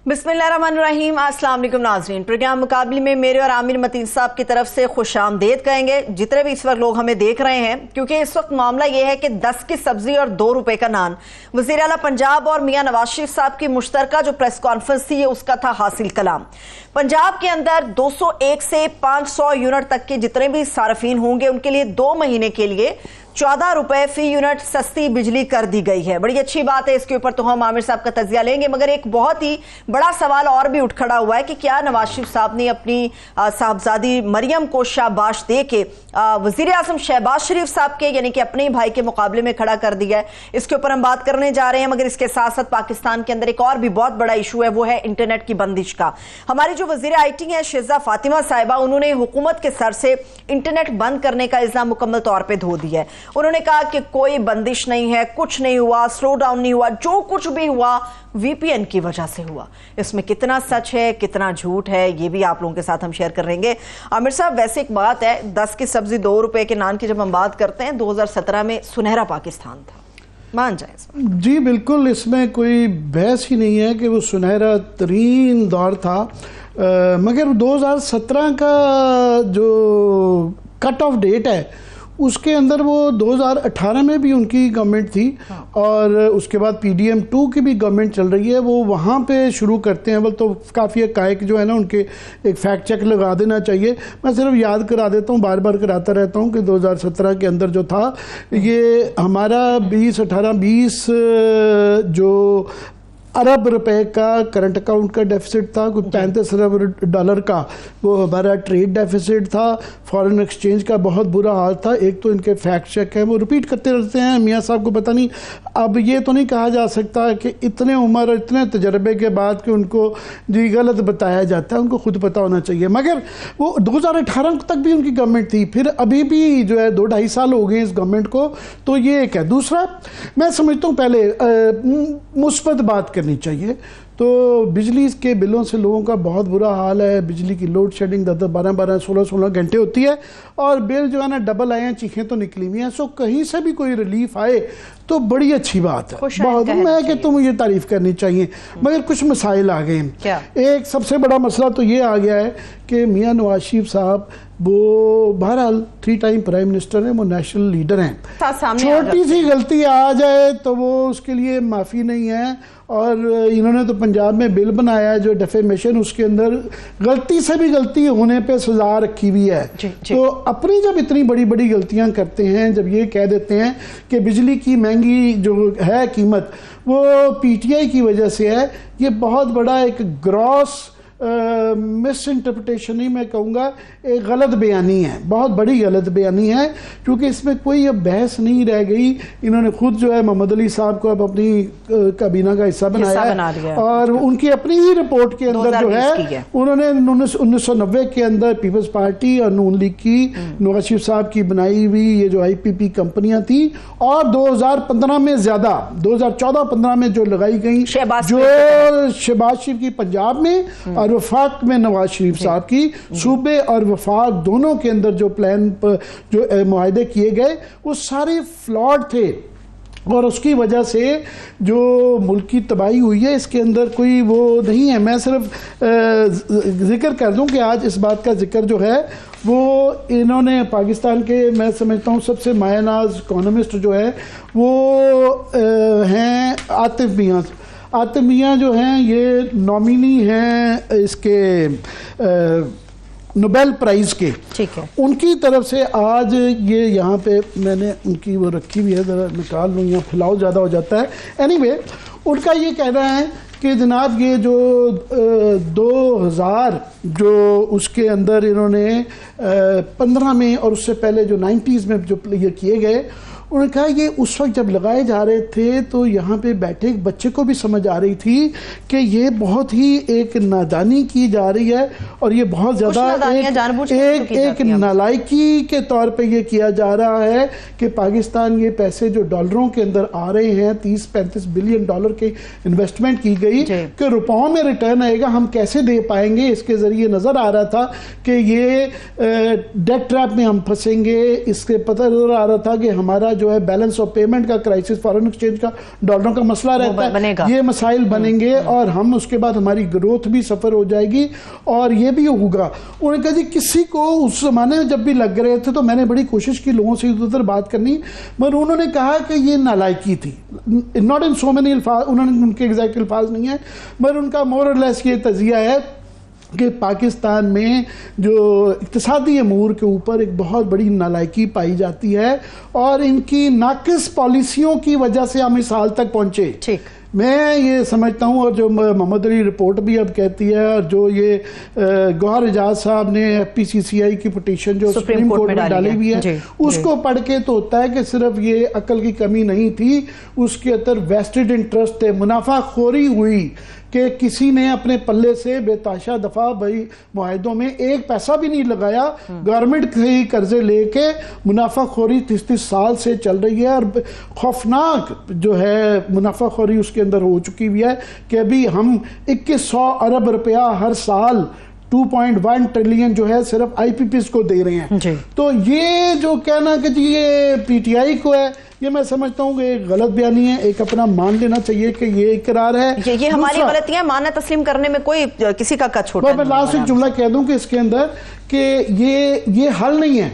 बिस्मिल्लाहिर्रहमानिर्रहीम। अस्सलाम वालेकुम नाज़रीन। प्रोग्राम मुकाबले में मेरे और आमिर मतीन साहब की तरफ से खुश आमदेद कहेंगे जितने भी इस वक्त लोग हमें देख रहे हैं, क्योंकि इस वक्त मामला यह है कि 10 की सब्जी और 2 रुपए का नान। वज़ीर आला पंजाब और मियां नवाज शरीफ साहब की मुश्तरका जो प्रेस कॉन्फ्रेंस थी उसका था हासिल कलाम। पंजाब के अंदर 201 से 500 यूनिट तक के जितने भी सार्फिन होंगे उनके लिए 2 महीने के लिए 14 रुपए फी यूनिट सस्ती बिजली कर दी गई है। बड़ी अच्छी बात है, इसके ऊपर तो हम आमिर साहब का तजिया लेंगे, मगर एक बहुत ही बड़ा सवाल और भी उठ खड़ा हुआ है कि क्या नवाज शरीफ साहब ने अपनी साहबजादी मरियम को शाबाश दे के वजीर आजम शहबाज शरीफ साहब के यानी कि अपने भाई के मुकाबले में खड़ा कर दिया है। इसके ऊपर हम बात करने जा रहे हैं, मगर इसके साथ साथ पाकिस्तान के अंदर एक और भी बहुत बड़ा इशू है, वो है इंटरनेट की बंदिश का। हमारी जो वजीर IT है शेजा फातिमा साहिबा, उन्होंने हुकूमत के सर से इंटरनेट बंद करने का इल्जाम मुकम्मल तौर पर धो दिया है। उन्होंने कहा कि कोई बंदिश नहीं है, कुछ नहीं हुआ, स्लो डाउन नहीं हुआ, जो कुछ भी हुआ VPN की वजह से हुआ। इसमें कितना सच है कितना झूठ है ये भी आप लोगों के साथ हम शेयर कर रहेंगे। आमिर साहब, वैसे एक बात है, 10 की सब्जी 2 रुपए के नान की जब हम बात करते हैं, 2017 में सुनहरा पाकिस्तान था, मान जाए जी बिल्कुल, इसमें कोई बहस ही नहीं है कि वो सुनहरा तरीन दौर था। मगर 2017 का जो कट ऑफ डेट है उसके अंदर वो 2018 में भी उनकी गवर्नमेंट थी। हाँ। और उसके बाद PDM 2 की भी गवर्नमेंट चल रही है। वो वहाँ पे शुरू करते हैं, तो काफ़ी हक़ाइक़ जो है ना उनके एक फैक्ट चेक लगा देना चाहिए। मैं सिर्फ याद करा देता हूँ, बार बार कराता रहता हूँ कि 2017 के अंदर जो था ये हमारा 20 जो अरब रुपए का करंट अकाउंट का डेफिसिट था, कुछ 35 अरब डॉलर का वो हमारा ट्रेड डेफिसिट था, फॉरेन एक्सचेंज का बहुत बुरा हाल था। एक तो इनके फैक्ट चेक है वो रिपीट करते रहते हैं, मियाँ साहब को पता नहीं। अब ये तो नहीं कहा जा सकता कि इतने उम्र और इतने तजर्बे के बाद कि उनको जी गलत बताया जाता है, उनको खुद पता होना चाहिए। मगर वो 2018 तक भी उनकी गवर्नमेंट थी, फिर अभी भी जो है 2-2.5 साल हो गए इस गवर्नमेंट को। तो ये एक है। दूसरा, मैं समझता हूँ पहले मुस्बत बात करनी चाहिए। तो बिजली के बिलों से लोगों का बहुत बुरा हाल है। बिजली की लोड शेडिंग 10-10, 12-12, 16-16 घंटे होती है और बिल जो है ना डबल आए हैं, चीखें तो निकली हुई हैं। सो कहीं से भी कोई रिलीफ आए तो बड़ी अच्छी बात है, बहुत। मैं कि तुम मुझे तारीफ करनी चाहिए। मगर कुछ मसाइल आ गए हैं। एक सबसे बड़ा मसला तो ये आ गया है कि मियाँ नवाज शरीफ साहब वो बहरहाल 3 टाइम प्राइम मिनिस्टर हैं, वो नेशनल लीडर हैं। छोटी सी गलती आ जाए तो वो उसके लिए माफ़ी नहीं है। और इन्होंने तो पंजाब में बिल बनाया है जो डेफेमेशन, उसके अंदर गलती से भी गलती होने पे सजा रखी हुई है। तो अपनी जब इतनी बड़ी बड़ी गलतियां करते हैं, जब ये कह देते हैं कि बिजली की महंगी जो है कीमत वो PTI की वजह से है, ये बहुत बड़ा एक ग्रॉस मिस इंटरप्रिटेशन ही मैं कहूँगा, एक गलत बयानी है, बहुत बड़ी गलत बयानी है। क्योंकि इसमें कोई अब बहस नहीं रह गई। इन्होंने खुद जो है मोहम्मद अली साहब को अब अपनी काबीना का हिस्सा बनाया है और उनकी अपनी ही रिपोर्ट के अंदर जो है उन्होंने 1990 के अंदर पीपल्स पार्टी और नून लीग की नवाज शरीफ साहब की बनाई हुई ये जो IPP कंपनियां थी, और 2015 में ज्यादा 2014-15 में जो लगाई गई, जो शहबाज शरीफ की पंजाब में और वफाक में नवाज शरीफ साहब की, सूबे और वफाक दोनों के अंदर जो प्लान जो मुआहदे किए गए वो सारे फ्लॉड थे। और उसकी वजह से जो मुल्क की तबाही हुई है इसके अंदर कोई वो नहीं है। मैं सिर्फ जिक्र कर दूं कि आज इस बात का जिक्र जो है वो इन्होंने पाकिस्तान के, मैं समझता हूँ सबसे मायनाज इकोनॉमिस्ट जो है वो हैं आतिफ मियाँ। आतिफ मियाँ जो हैं ये नॉमिनी हैं इसके नोबेल प्राइज़ के। ठीक है। उनकी तरफ से आज ये यहाँ पे मैंने उनकी वो रखी हुई है, ज़रा निकाल लूँ, यहाँ फैलाव ज़्यादा हो जाता है। एनीवे, उनका ये कहना है कि जनाब ये जो 2000 जो उसके अंदर इन्होंने 15 में और उससे पहले जो 90s में जो ये किए गए, उन्होंने कहा ये उस वक्त जब लगाए जा रहे थे तो यहाँ पे बैठे एक बच्चे को भी समझ आ रही थी कि ये बहुत ही एक नादानी की जा रही है और ये बहुत ज़्यादा एक नालायकी के तौर पे ये किया जा रहा है कि पाकिस्तान ये पैसे जो डॉलरों के अंदर आ रहे हैं, 30-35 बिलियन डॉलर की इन्वेस्टमेंट की गई कि रुपयों में रिटर्न आएगा, हम कैसे दे पाएंगे। इसके ज़रिए नज़र आ रहा था कि ये डेट ट्रैप में हम फंसेंगे। इसके पता नज़र आ रहा था कि हमारा जो है बैलेंस ऑफ पेमेंट का क्राइसिस, फॉरेन एक्सचेंज का, डॉलरों का मसला रहता है, ये मसाइल बनेंगे और हम उसके बाद हमारी ग्रोथ भी सफर हो जाएगी और ये भी होगा। उन्होंने कहा जी किसी को उस जमाने में जब भी लग रहे थे तो मैंने बड़ी कोशिश की लोगों से इधर बात करनी, मगर उन्होंने कहा कि ये नालायकी थी, नॉट इन सो मेनी अल्फाज, उन्होंने उनके एग्जैक्ट अल्फाज नहीं है, मगर उनका मोर और लेस ये तजिया है कि पाकिस्तान में जो इक्तिसादी अमूर के ऊपर एक बहुत बड़ी नालायकी पाई जाती है और इनकी नाकिस पॉलिसियों की वजह से हम इस हाल तक पहुंचे। ठीक, मैं ये समझता हूँ, और जो मोहम्मद अली रिपोर्ट भी अब कहती है, और जो ये गौहर एजाज साहब ने FPCCI की पिटीशन जो सुप्रीम कोर्ट में डाली हुई है, उसको पढ़ के तो होता है कि सिर्फ ये अकल की कमी नहीं थी, उसके अंदर वेस्टेड इंटरेस्ट थे, मुनाफाखोरी हुई कि किसी ने अपने पल्ले से बेताशा दफा भाई मुआहिदों में एक पैसा भी नहीं लगाया, गवर्नमेंट से ही कर्जे लेके मुनाफाखोरी 30-30 साल से चल रही है और खौफनाक जो है मुनाफाखोरी उसके अंदर हो चुकी हुई है कि अभी हम 2100 अरब रुपया हर साल 2.1 ट्रिलियन जो है सिर्फ IPPs को दे रहे हैं। तो ये जो कहना कि जी ये PTI को है, ये मैं समझता हूँ कि गलत बयानी है, एक अपना मान लेना चाहिए कि ये इकरार है, ये हमारी गलतियां, मानना तस्लीम करने में कोई किसी का छोटा नहीं। मैं लास्ट एक जुमला कह दूं कि इसके अंदर कि ये हल नहीं है।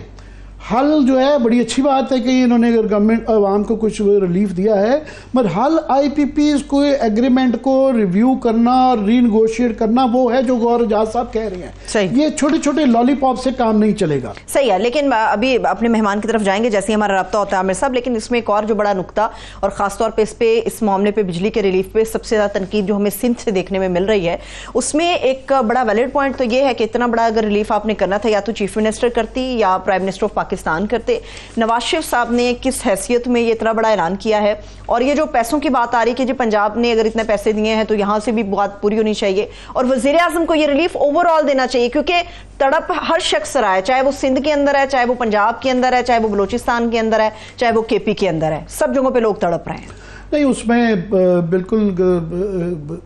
हल जो है बड़ी अच्छी बात है कि इन्होंने अगर गवर्नमेंट आवाम को कुछ रिलीफ दिया है, मगर हल IPPs को एग्रीमेंट को रिव्यू करना और रीनेगोशिएट करना वो है जो गौहर एजाज साहब कह रहे हैं। सही, ये छोटे छोटे लॉलीपॉप से काम नहीं चलेगा। सही है, लेकिन अभी अपने मेहमान की तरफ जाएंगे जैसे ही हमारा रब्ता होता है आमिर साहब, लेकिन इसमें एक और जो बड़ा नुकता और खासतौर पर इस मामले पर बिजली के रिलीफ पे सबसे ज्यादा तनकीद जो हमें सिंध से देखने में मिल रही है, उसमें एक बड़ा वैलिड पॉइंट तो ये है कि इतना बड़ा अगर रिलीफ आपने करना था या तो चीफ मिनिस्टर करती या प्राइम मिनिस्टर ऑफ पाकिस्तान करते। नवाज शरीफ साहब ने किस हैसियत में ये इतना बड़ा ऐलान किया है, और ये जो पैसों की बात आ रही है कि जी पंजाब ने अगर इतने पैसे दिए हैं तो यहां से भी बात पूरी होनी चाहिए, और वजीर आजम को ये रिलीफ ओवरऑल देना चाहिए, क्योंकि तड़प हर शख्स रहा है, चाहे वो सिंध के अंदर है, चाहे वो पंजाब के अंदर है, चाहे वो बलोचिस्तान के अंदर है, चाहे वो KP के अंदर है, सब जगहों पर लोग तड़प रहे हैं। नहीं, उसमें बिल्कुल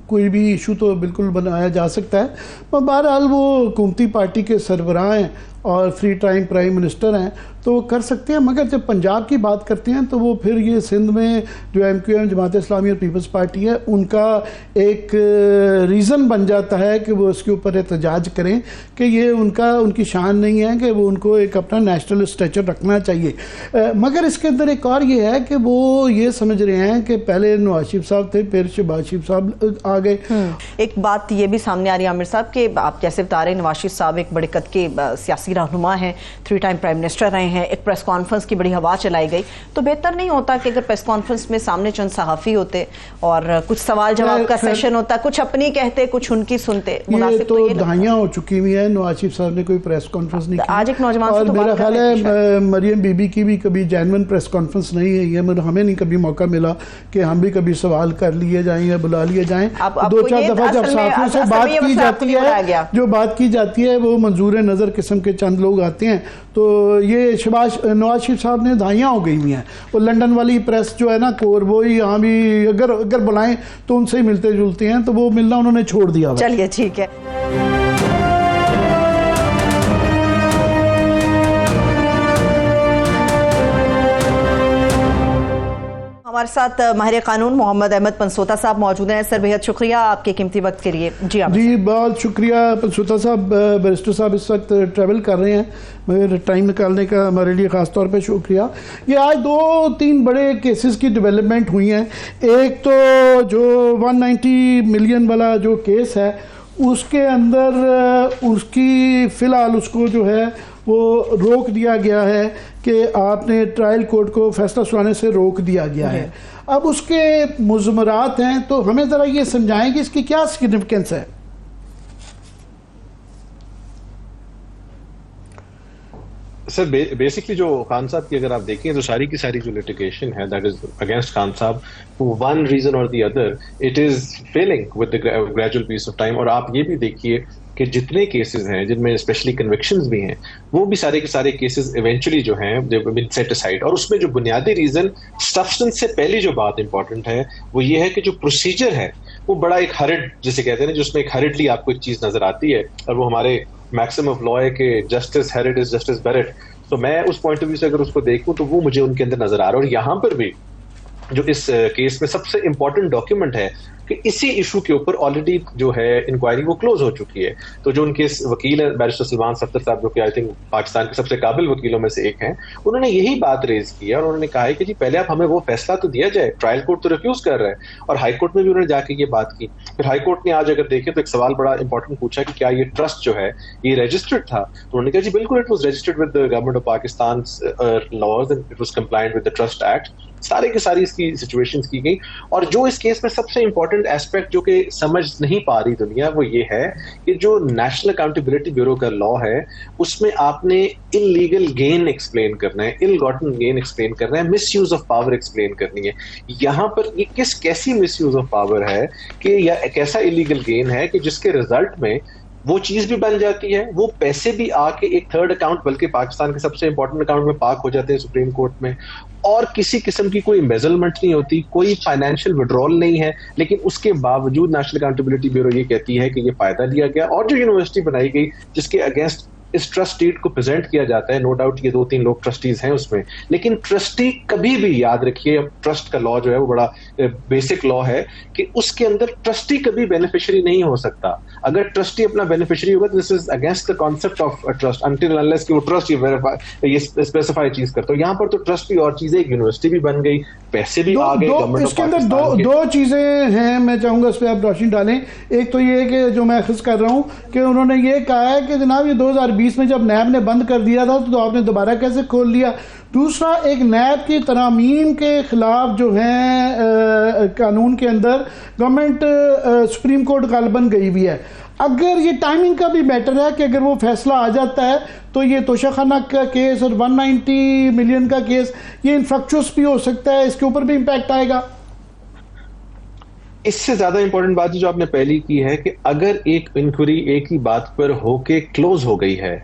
कोई भी इशू तो बिल्कुल बनाया जा सकता है, पर बहरहाल वो हुकूमती पार्टी के सरबराह हैं और फ्री टाइम प्राइम मिनिस्टर हैं तो वो कर सकते हैं, मगर जब पंजाब की बात करते हैं तो वो फिर ये सिंध में जो MQM जमात इस्लामी और पीपल्स पार्टी है उनका एक रीज़न बन जाता है कि वो इसके ऊपर एहतजाज करें कि ये उनकी शान नहीं है कि वो उनको एक अपना नेशनल स्ट्रेचर रखना चाहिए। मगर इसके अंदर एक और ये है कि वो ये समझ रहे हैं कि पहले नवाज शरीफ साहब थे, फिर शहबाज शरीफ साहब आ गए। एक बात ये भी सामने आ रही है आमिर साहब कि आप जैसे बता रहे हैं नवाज शरीफ साहब एक बड़े कद के सियासी रहनुमा हैं, 3 टाइम प्राइम मिनिस्टर रहे हैं, एक प्रेस कॉन्फ्रेंस की बड़ी हवा चलाई गई, तो बेहतर नहीं होता कि अगर प्रेस कॉन्फ्रेंस में सामने चंद सहाफ़ी होते और कुछ सवाल जवाब का सेशन होता, कुछ अपनी कहते कुछ उनकी सुनते। ये तो दहाइयां हो चुकी हुई है, नवाज शरीफ साहब ने कोई प्रेस कॉन्फ्रेंस नहीं की। आज एक नौजवान और मेरा ख्याल है मरियम बीबी की भी कभी जेन्युइन प्रेस कॉन्फ्रेंस नहीं है, मतलब हमें नहीं कभी मौका मिला कि हम भी कभी सवाल कर लिए जाएं या बुला लिए जाएं। 2-4 दफा जब सहाफ़ियों से बात की जाती है, जो बात की जाती है वो मंजूर नज़र किस्म के चंद लोग आते हैं, तो ये नवाज शरीफ साहब ने दहाइयां हो गई हुई हैं। वो लंदन वाली प्रेस जो है ना कोर, वो ही यहाँ भी अगर बुलाएं तो उनसे ही मिलते जुलते हैं, तो वो मिलना उन्होंने छोड़ दिया। चलिए ठीक है। हमारे साथ माहिर कानून मोहम्मद अहमद पंसोता साहब मौजूद हैं। सर बेहद शुक्रिया आपके कीमती वक्त के लिए। जी बहुत शुक्रिया पंसोता साहब। बैरिस्टर साहब इस वक्त ट्रैवल कर रहे हैं, मगर टाइम निकालने का हमारे लिए ख़ास तौर पे शुक्रिया। ये आज 2-3 बड़े केसेस की डेवलपमेंट हुई हैं। एक तो जो 190 मिलियन वाला जो केस है उसके अंदर उसकी फ़िलहाल उसको जो है वो रोक दिया गया है कि आपने ट्रायल कोर्ट को फैसला सुनाने से रोक दिया गया है। अब उसके मुज़मरात हैं, तो हमें ज़रा ये समझाएं कि इसकी क्या सिग्निफिकेंस है। सर बेसिकली जो खान साहब की अगर आप देखें तो सारी की सारी जो लिटिगेशन है दैट इज अगेंस्ट खान साहब, वन रीजन और the other it is failing with the gradual piece of time. और आप ये भी देखिए कि जितने केसेस हैं जिनमें स्पेशली कन्विक्शंस भी हैं, वो भी सारे के सारे केसेस इवेंचुअली जो हैं बीन सेट असाइड। और उसमें जो बुनियादी रीजन सब्सटेंस से पहली जो बात इंपॉर्टेंट है वो ये है कि जो प्रोसीजर है वो बड़ा एक हरिड जिसे कहते हैं ना, जिसमें एक हरिडली आपको एक चीज नजर आती है, और वो हमारे मैक्सिम ऑफ लॉ है कि justice hurried is justice buried. तो मैं उस पॉइंट ऑफ व्यू से अगर उसको देखूं तो वो मुझे उनके अंदर नजर आ रहा है। और यहां पर भी जो इस केस में सबसे इंपॉर्टेंट डॉक्यूमेंट है कि इसी इशू के ऊपर ऑलरेडी जो है इंक्वायरी वो क्लोज हो चुकी है। तो जो उनके वकील है बैरिस्टर सलमान सफ्दर साहब, जो कि आई थिंक पाकिस्तान के सबसे काबिल वकीलों में से एक हैं, उन्होंने यही बात रेज की है और उन्होंने कहा है कि जी पहले आप हमें वो फैसला तो दिया जाए, ट्रायल कोर्ट तो रिफ्यूज कर रहा है। और हाई कोर्ट में भी उन्होंने जाके ये बात की। फिर हाई कोर्ट ने आज अगर देखें तो एक सवाल बड़ा इंपॉर्टेंट पूछा कि क्या ये ट्रस्ट जो है ये रजिस्टर्ड था, तो उन्होंने कहा जी बिल्कुल it was registered with the government of Pakistan laws and it was compliant with the trust act. सारे के सारी इसकी सिचुएशंस की गई। और जो इस केस में सबसे इंपॉर्टेंट एस्पेक्ट जो कि समझ नहीं पा रही दुनिया, वो ये है कि जो नेशनल अकाउंटेबिलिटी ब्यूरो का लॉ है उसमें आपने इलीगल गेन एक्सप्लेन करना है, इल गॉटन गेन एक्सप्लेन करना है, miss use of power explain करनी है। यहाँ पर ये कैसी मिस यूज ऑफ पावर है कि या कैसा इलीगल गेन है कि जिसके रिजल्ट में वो चीज भी बन जाती है, वो पैसे भी आके एक थर्ड अकाउंट, बल्कि पाकिस्तान के सबसे इंपॉर्टेंट अकाउंट में पार्क हो जाते हैं सुप्रीम कोर्ट में, और किसी किस्म की कोई एम्बेजलमेंट नहीं होती, कोई फाइनेंशियल विड्रॉल नहीं है। लेकिन उसके बावजूद नेशनल अकाउंटेबिलिटी ब्यूरो ये कहती है कि ये फायदा लिया गया। और जो यूनिवर्सिटी बनाई गई जिसके अगेंस्ट इस ट्रस्ट डीड को प्रेजेंट किया जाता है, नो डाउट ये 2-3 लोग ट्रस्टीज हैं उसमें, लेकिन ट्रस्टी कभी भी, याद रखिए ट्रस्ट का लॉ जो है वो बड़ा बेसिक लॉ है कि उसके अंदर ट्रस्टी कभी बेनिफिशियरी नहीं हो सकता। अगर ट्रस्टी अपना बेनिफिशियरी होगा तो this is against the concept of trust until unless कि वो ट्रस्ट ये स्पेसिफाई चीज करता है। यहाँ पर तो ट्रस्ट भी और चीजें, एक यूनिवर्सिटी भी बन गई, पैसे भी आ गए गवर्नमेंट ऑफ पाकिस्तान के। दो चीजें हैं, मैं चाहूंगा इस पर आप रोशनी डालें। एक तो ये कि जो मैं खिस कर रहा हूँ कि उन्होंने ये कहा है कि जनाब ये 2020 में जब नैब ने बंद कर दिया था तो आपने दोबारा कैसे खोल लिया। दूसरा, एक नैब की तरामीम के खिलाफ जो है कानून के अंदर गवर्नमेंट सुप्रीम कोर्ट गालिबन गई हुई है। अगर ये टाइमिंग का भी मैटर है कि अगर वो फैसला आ जाता है तो ये तोशाखाना का केस और 190 मिलियन का केस ये इनफ्रक्चुअस भी हो सकता है, इसके ऊपर भी इम्पैक्ट आएगा। इससे ज्यादा इंपॉर्टेंट बात जो आपने पहली की है कि अगर एक इंक्वायरी एक ही बात पर होके क्लोज हो गई है,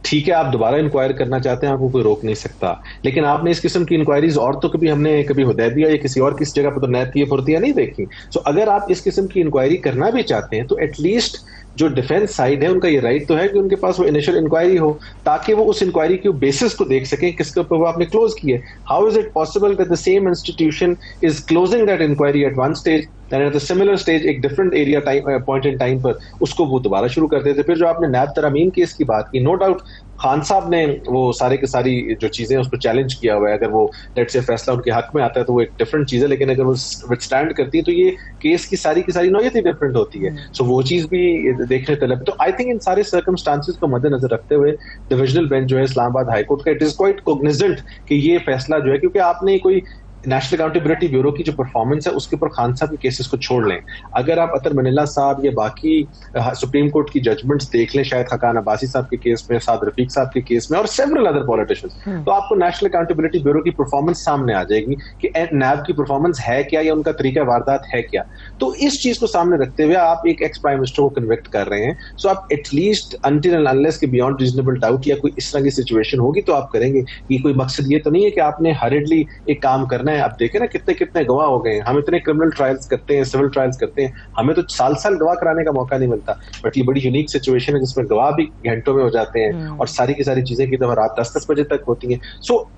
ठीक है, आप दोबारा इंक्वायर करना चाहते हैं, आपको कोई रोक नहीं सकता। लेकिन आपने इस किस्म की इंक्वायरीज और तो हमने कभी हुदैबिया या किसी और किस जगह पर तो नैतिया फुर्तिया नहीं देखी। सो अगर आप इस किस्म की इंक्वायरी करना भी चाहते हैं तो एटलीस्ट जो डिफेंस साइड है उनका ये राइट तो है कि उनके पास वो इनिशियल इंक्वायरी हो, ताकि वो उस इंक्वायरी के बेसिस को देख सकें किसके ऊपर वो आपने क्लोज की है। How is it possible that the same institution is closing that inquiry at one stage and at the similar stage एक different area time point in time पर उसको वो दोबारा शुरू कर देते। फिर जो आपने नैब तरामीम केस की बात की, नो डाउट खान साहब ने वो सारे के सारी जो चीजें उसको चैलेंज किया हुआ है। अगर वो लेट्स से फैसला उनके हक में आता है तो वो एक डिफरेंट चीज है, लेकिन अगर वो विथस्टैंड करती है तो ये केस की सारी नौयत ही डिफरेंट होती है। सो वो चीज भी देखने तलब। तो आई थिंक इन सारे सर्कमस्टांसेस को मद्देनजर रखते हुए डिविजनल बेंच जो है इस्लामाबाद हाई कोर्ट का, इट इज क्वाइट कोग्निजेंट कि ये फैसला जो है, क्योंकि आपने कोई नेशनल अकाउंटेबिलिटी ब्यूरो की जो परफॉर्मेंस है उसके ऊपर खान साहब के केसेस को छोड़ लें, अगर आप अतर मनीला साहब या बाकी सुप्रीम कोर्ट की जजमेंट्स देख लें, शायद खकान अब्बासी साहब के केस में, साद रफीक साहब के केस में और सेवरल अदर पॉलिटिशियंस, तो आपको नेशनल अकाउंटेबिलिटी ब्यूरो की परफॉर्मेंस सामने आ जाएगी कि नैब की परफॉर्मेंस है क्या या उनका तरीका वारदात है क्या। तो इस चीज को सामने रखते हुए आप एक एक्स प्राइम मिनिस्टर को कन्विक्ट कर रहे हैं, सो आप एटलीस्ट अनटिल एंड अनलेस के बियॉन्ड रीजनेबल डाउट या कोई इस तरह की सिचुएशन होगी तो आप करेंगे। ये कोई मकसद ये तो नहीं है कि आपने हरिडली एक काम करना है। आप देखें ना कितने गवाह हो गए हैं, हम इतने क्रिमिनल ट्रायल्स करते हैं, सिविल ट्रायल्स करते हैं, हमें तो साल गवाह कराने का मौका नहीं मिलता। बट ये बड़ी यूनिक सिचुएशन है जिसमें गवाह भी घंटों में हो जाते हैं और सारी की सारी चीजें की तो रात 10-10 बजे तक होती हैं। सो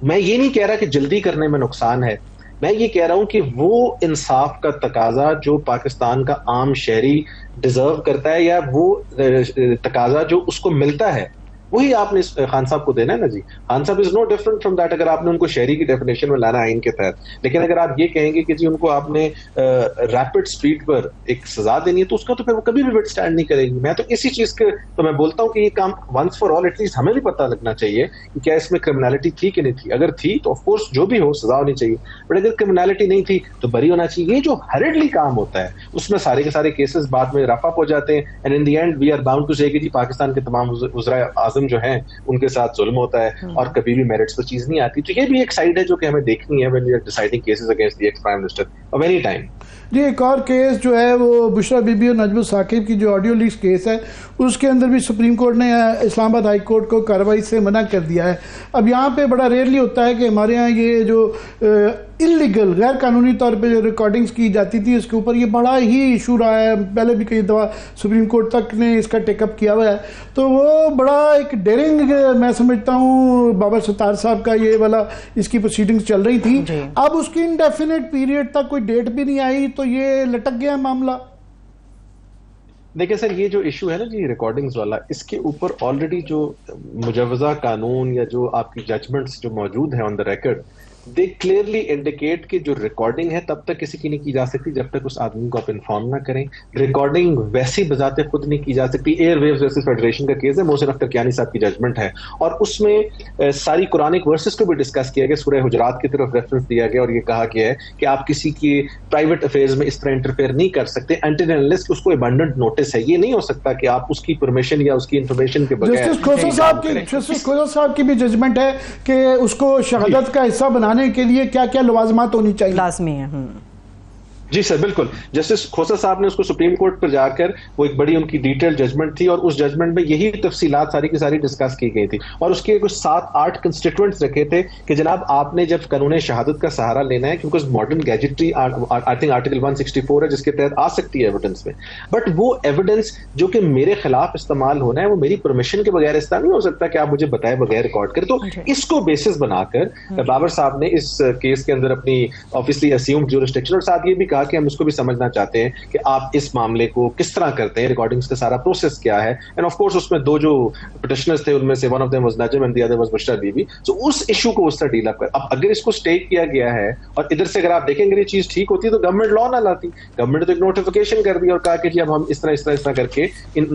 मैं ये नहीं कह रहा कि जल्दी करने में नुकसान है, मैं ये कह रहा हूं कि वो इंसाफ का तकाजा जो पाकिस्तान का आम शहरी डिजर्व करता है या वो तकाजा जो उसको मिलता है वही आपने खान साहब को देना है ना जी। खान साहब is no different from that अगर आपने उनको शहरी की डेफिनेशन में लाना आइन के तहत। लेकिन अगर आप ये कहेंगे कि जी उनको आपने रैपिड स्पीड पर एक सजा देनी है तो उसका तो फिर वो कभी भी विथस्टैंड नहीं करेगी। मैं तो इसी चीज के तो मैं बोलता हूँ कि ये काम वंस फॉर ऑल एटलीस्ट हमें भी पता लगना चाहिए कि क्या इसमें क्रिमिनलिटी थी कि नहीं थी। अगर थी तो ऑफकोर्स जो भी हो सजा होनी चाहिए, बट अगर क्रिमिनलिटी नहीं थी तो बरी होना चाहिए। ये जो हरिडली काम होता है उसमें सारे के सारे केसेस बाद में रफ अप हो जाते हैं and in the end we are bound to say कि पाकिस्तान के तमाम उज़रा आज़म जो हैं उनके साथ जुल्म होता है और कभी भी मेरिट्स पर चीज नहीं आती। तो ये भी एक साइड है जो कि हमें देखनी है when we are deciding cases against the ex prime minister of any time. जी, एक और केस जो है वो बुशरा बीबी और नजमुल साकिब की जो ऑडियो लीक्स केस है उसके अंदर भी सुप्रीम कोर्ट ने इस्लामाबाद हाई कोर्ट को कार्रवाई से मना कर दिया है। अब यहाँ पे बड़ा रेयरली होता है कि हमारे यहाँ ये जो इलीगल गैर कानूनी तौर पे जो रिकॉर्डिंग्स की जाती थी उसके ऊपर ये बड़ा ही इशू रहा है, पहले भी कई दफ़ा सुप्रीम कोर्ट तक ने इसका टेकअप किया हुआ है। तो वो बड़ा एक डेयरिंग मैं समझता हूँ बाबर सत्तार साहब का ये वाला इसकी प्रोसीडिंग्स चल रही थी। अब उसकी इंडेफिनिट पीरियड तक कोई डेट भी नहीं आई तो ये लटक गया मामला। देखिए सर, ये जो इशू है ना जी रिकॉर्डिंग्स वाला, इसके ऊपर ऑलरेडी जो मुजवजा कानून या जो आपकी जजमेंट्स जो मौजूद है on the record, they clearly indicate कि जो रिकॉर्डिंग है तब तक किसी की नहीं की जा सकती जब तक उस आदमी को आप इन्फॉर्म ना करें। रिकॉर्डिंग वैसी बजाते खुद नहीं की जा सकती। एयरवेव्स वर्सेस फेडरेशन का केस है, मोहसिन अख्तर कियानी साहब की जजमेंट है, और उसमें सारी कुरानिक वर्सेस को भी डिस्कस किया गया, सूरह हुजरात की तरफ रेफरेंस दिया गया और ये कहा गया है कि आप किसी की प्राइवेट अफेयर्स में इस तरह इंटरफेयर नहीं कर सकते अनटिल एंड अनलेस उसको अबंडेंट नोटिस है। ये नहीं हो सकता कि आप उसकी परमिशन या उसकी इंफॉर्मेशन के बगैर। जस्टिस खोसा साहब की भी जजमेंट है कि उसको शहादत का हिस्सा बनाने के लिए क्या क्या लवाजमात होनी चाहिए, लाजमी है। जी सर, बिल्कुल। जस्टिस खोसा साहब ने उसको सुप्रीम कोर्ट पर जाकर वो एक बड़ी उनकी डिटेल जजमेंट थी और उस जजमेंट में यही तफसीलात सारी की सारी डिस्कस की गई थी और उसके कुछ 7-8 कंस्टिट्यूएंट्स रखे थे कि जनाब आपने जब कानून शहादत का सहारा लेना है, क्योंकि मॉडर्न गैजेटरी आई थिंक आर्टिकल 164 है जिसके तहत आ सकती है एविडेंस में, बट वो एविडेंस जो कि मेरे खिलाफ इस्तेमाल होना है वो मेरी परमिशन के बगैर इस्तेमाल नहीं हो सकता कि आप मुझे बताए बगैर रिकॉर्ड करें। तो इसको बेसिस बनाकर बाबर साहब ने इस केस के अंदर अपनी ऑब्वियसली अस्यूम्ड ज्यूरिसडिक्शन, और साथ ये भी कहा कि हम उसको भी समझना चाहते हैं कि आप इस मामले को किस तरह करते हैं, रिकॉर्डिंग्स का सारा प्रोसेस क्या है। एंड ऑफ कोर्स उसमें दो जो पिटिशनर्स थे उनमें से one of them was Najam and the other was Bushra Bibi. So उस इशू को उस तरह डील अप कर। अब अगर इसको स्टे किया गया है और इधर से अगर आप देखेंगे ये चीज ठीक होती तो गवर्नमेंट लॉ ना लाती, गवर्नमेंट ने तो एक नोटिफिकेशन कर दी और कहा कि जी अब हम इस तरह करके इन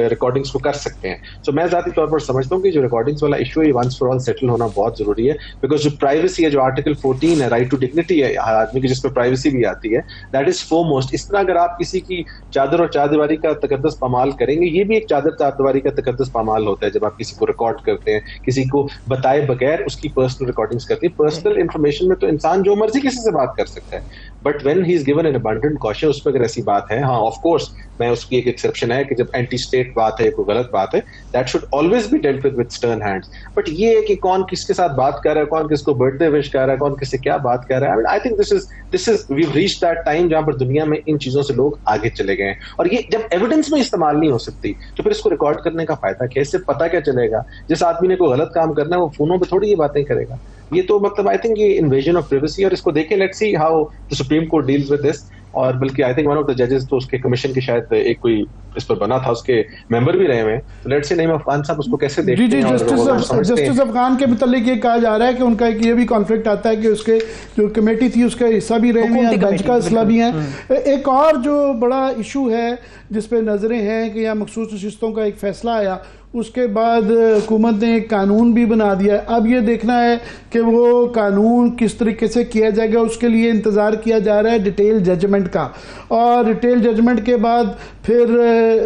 रिकॉर्डिंग्स को कर सकते हैं। सो मैं जाती तौर पर समझता हूँ कि जो रिकॉर्डिंग्स वाला इशू है वंस फॉर ऑल सेटल होना बहुत जरूरी है, बिकॉज जो प्राइवेसी है, जो आर्टिकल 14 है, राइट टू डिग्निटी है आदमी की, जिसमें प्राइवेसी भी आती है, दैट इज फोरमोस्ट। इस तरह अगर आप किसी की चादर और चारदीवारी का तकद्दुस पामाल करेंगे, ये भी एक चादर चारदीवारी का तकद्दुस पामाल होता है जब आप किसी को रिकॉर्ड करते हैं, किसी को बताए बगैर उसकी पर्सनल रिकॉर्डिंग्स करते हैं। पर्सनल इंफॉर्मेशन में तो इंसान जो मर्जी किसी से बात कर सकता है, but when he is given an abundant caution, उस पर अगर ऐसी बात है, हाँ ऑफ कोर्स मैं उसकी एक एक्सेप्शन है कि जब एंटी स्टेट बात है, कोई गलत बात है, that should always be dealt with stern hands. But ये है कि कौन किसके साथ बात कर रहा है, कौन किसको बर्थडे विश कर रहा है, कौन किससे क्या बात कर रहा है, I think this is we reached that time जहां पर दुनिया में इन चीजों से लोग आगे चले गए हैं। और ये जब एविडेंस में इस्तेमाल नहीं हो सकती तो फिर इसको रिकॉर्ड करने का फायदा क्या? इससे पता क्या चलेगा? जिस आदमी ने कोई गलत काम करना है वो फोनों पे थोड़ी ये बातें करेगा। ये तो मतलब आई थिंक ये इन्वेजन ऑफ प्राइवेसी, और इसको देखें, let's see how the supreme court deals with this. और बल्कि I think one of the जजेस तो उसके कमीशन की शायद एक कोई इस पर बना था, उसके मेंबर भी रहे हुए हैं, तो लेट्स सी नईम अफगान साहब उसको कैसे देखते हैं। जस्टिस अफगान के मुतालिक ये कहा जा रहा है कि उनका एक ये भी कॉन्फ्लिक्ट आता है कि उसके जो कमेटी थी उसका हिस्सा भी रहे हैं, बेंच का असला भी है। एक और जो बड़ा इशू है जिस पे नजरें हैं कि यहाँ मखसूस नशिस्तों का एक फैसला आया, उसके बाद हुकूमत ने एक कानून भी बना दिया। अब ये देखना है कि वो कानून किस तरीके से किया जाएगा, उसके लिए इंतज़ार किया जा रहा है डिटेल जजमेंट का, और डिटेल जजमेंट के बाद फिर